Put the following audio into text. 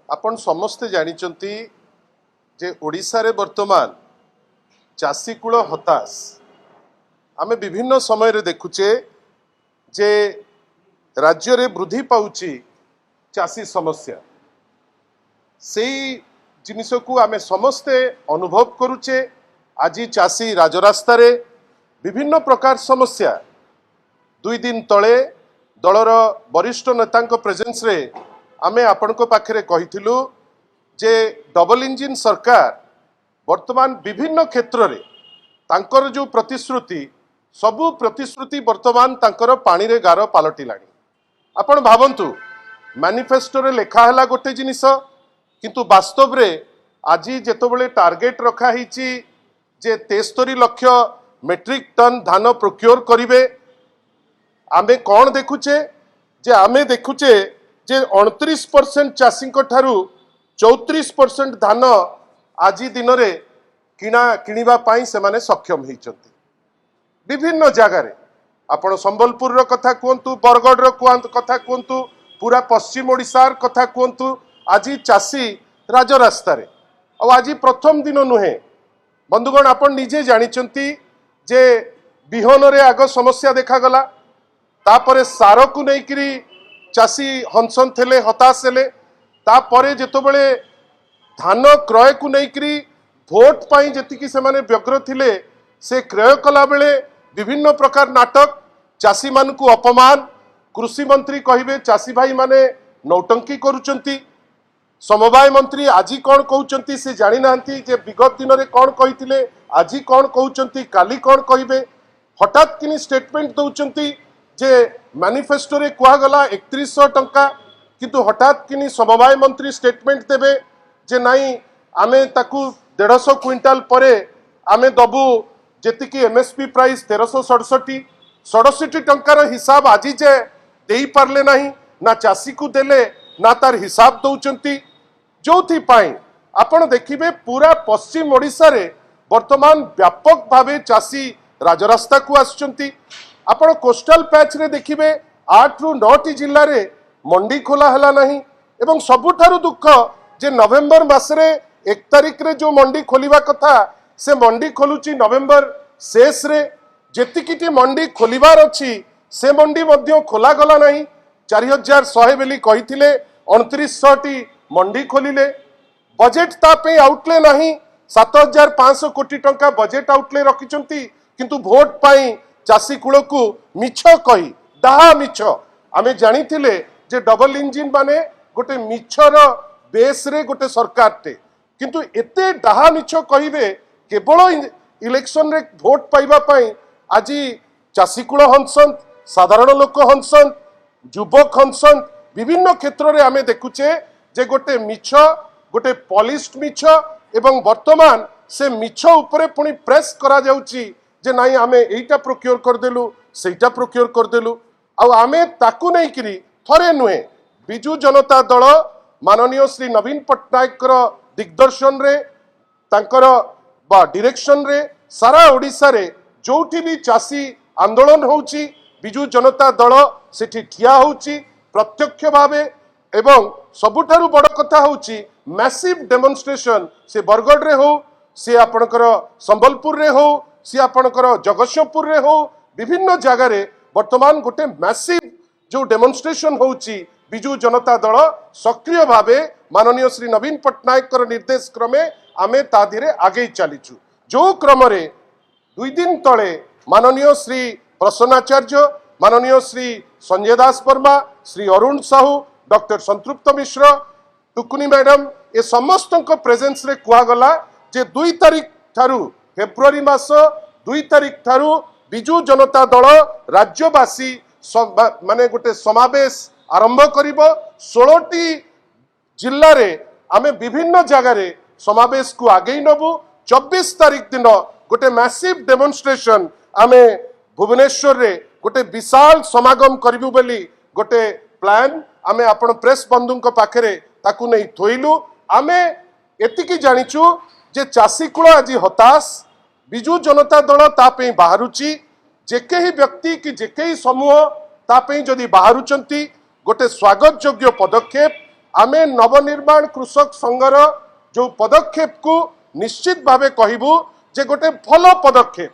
आपण समस्ते जानिचंती जे ओडिशा रे वर्तमान चाषी कूल हताश आमे विभिन्न समय रे देखुचे जे राज्य रे वृद्धि पाउची चाषी समस्या से जिनिस को आमे समस्ते अनुभव करुचे। आज चाषी राजरास्ता रे विभिन्न प्रकार समस्या 2 दिन तले दलर वरिष्ठ नेता प्रेजेंस रे आमे आपनको पाखरे कहिथिलु जे डबल इंजिन सरकार वर्तमान विभिन्न क्षेत्र रे तांकर जो प्रतिश्रुति सबु प्रतिश्रुति वर्तमान तांकर पानी रे गार पालटिलाणी। आपण भावंतु मैनिफेस्टो रे लेखा हला गोटे जिनिस किंतु वास्तव रे आज जेतबेले टार्गेट रखा हिची जे 73 लाख मेट्रिक टन धान प्रोक्योर करिवे आमे कौन देखुचे जे आमे देखुचे जे 29% चाषी ठारू 34% धान आज दिन रे किणवा पाई से माने सक्षम होइचंती। विभिन्न जगह रे आपण संबलपुर रो कथा कहतु बरगढ़ रो कथा कहतु पूरा पश्चिम ओडिशार कथा कहतु आज चाषी राजरास्ता रे आज प्रथम दिन नुहे बंधुगण आपण निजे जानिचंती जे बिहन रे आग समस्या देखा गला तापरे सार को नेकरी चाषी हंसन थे हताश हेले तापरे जेतबेले धान क्रय को नेकरी भोट पाई जेतिकी से माने व्यग्र थिले से क्रय कला बेले विभिन्न प्रकार नाटक चाषी मान को अपमान कृषि मंत्री कहिबे चाषी भाई माने नौटंकी करूचंती समवाय मंत्री आज कौन कहउचंती से जानि नांती जे विगत दिन रे कौन कहिथिले आज कौन कहउचंती काली कौन कहिबे हठात किनी स्टेटमेंट दउचंती जे मैनिफेस्टो रे कुआ गला 3100 टंका किंतु हठात किनी समवाय मंत्री स्टेटमेंट देबे जे नाई आमे ताकू 150 क्विंटाल परे आमे दबु जेतिकी एमएसपी प्राइस 1367 टंकार हिसाब आज जे देई पारले नाही ना चाषी को देले ना तार हिसाब दउचंती जोथि पाई आपण देखिबे पूरा पश्चिम ओडिशा रे वर्तमान व्यापक भावे चाषी राजरास्ता को आसचंती। आपण कोस्टल पैच रे देखिबे 8 रु 9 जिल्ला रे मंडी खोला हला नहीं एवं सबुठारु दुख जे नवेम्बर मासरे 1 तारिख रे जो मंडी खोलिबा कथा से मंडी खोलुची नवेम्बर शेष रे जेतिकिटी मंडी खोलिबार अछि से मंडी मध्य खोला गला नहीं 4100 बेली कहिथिले 2900 टी मंडी खोलिले बजेट ता पे आउटले नहीं 7500 कोटी टंका बजेट आउटले रखिचंती किंतु वोट पाई चाषी कूल को मिछ कही डाहा मिछ आमे जानिथिले जे डबल इंजिन माने गोटे मिछर बेस रे गोटे सरकार टे किंतु एते डाहा मिछ कहिबे केवल इलेक्शन रे वोट पाइबा पाई आज चाषी कूल हंसन साधारण लोक हंसन युवक हंसन विभिन्न क्षेत्र रे आमे देखुचे जे गोटे मिछ गोटे पॉलिश्ड मिछ एवं वर्तमान से मिछ उपरे पुनी प्रेस करा जाउची जे नाई आमे एइटा प्रोक्योर कर देलु सेइटा प्रोक्योर कर देलु आ आमे ताकू नै करी थरे नुहे बिजू जनता दल माननीय श्री नवीन पट्टनायक दिग्दर्शन रे तांकर बा डायरेक्शन रे सारा ओडिशा रे जोठी भी चाषी आंदोलन होउची बिजू जनता दल सेठी ठिया होउची प्रत्यक्ष भावे एवं सबुठारु बड़ कथा होउची मैसिव डेमोन्स्ट्रेशन से बरगढ़ रे हो से आपणकर संबलपुर रे हो सी आपणकर जगतसिंहपुर रे हो विभिन्न जगह रे वर्तमान गोटे मैसिव जो डेमोन्स्ट्रेशन होउची बिजू जनता दल सक्रिय भावे माननीय श्री नवीन पट्टनायक निर्देश क्रमे आमे ता धीरे आगे चलीचु जो क्रम रे 2 दिन तले माननीय श्री प्रसन्नाचार्य माननीय श्री संजय दास वर्मा श्री अरुण साहू डॉक्टर संतृप्त मिश्र टुकुनी मैडम ए समस्त प्रेजेंस रे कुआ गला जे 2 तारिख ठारू फेब्रुआरी मास 2 तारिख ठारू बिजू जनता दल राज्यवासी माने गोटे समावेश आरंभ करिबो 16टी जिल्ला रे आमे विभिन्न जगह रे समावेश को आगे नबु 24 तारिख दिन गोटे मैसिव डेमोन्स्ट्रेशन आमे भुवनेश्वर रे गोटे विशाल समागम करिबु बोली गोटे प्लान आमे आपण प्रेस बंधुक पाखरे ताकू नहीं थोइलु आमे एतिकी जानिचु जे चाषी कूल आज हताश बिजू जनता दल तापे बाहरुची जेके ही व्यक्ति कि जेके ही समूह तापे जदि बाहरुचंती गोटे स्वागत योग्य पदक्षेप आमे नवनिर्माण कृषक संघर जो पदक्षेप को निश्चित भावे कहबू जे गोटे भल पदक्षेप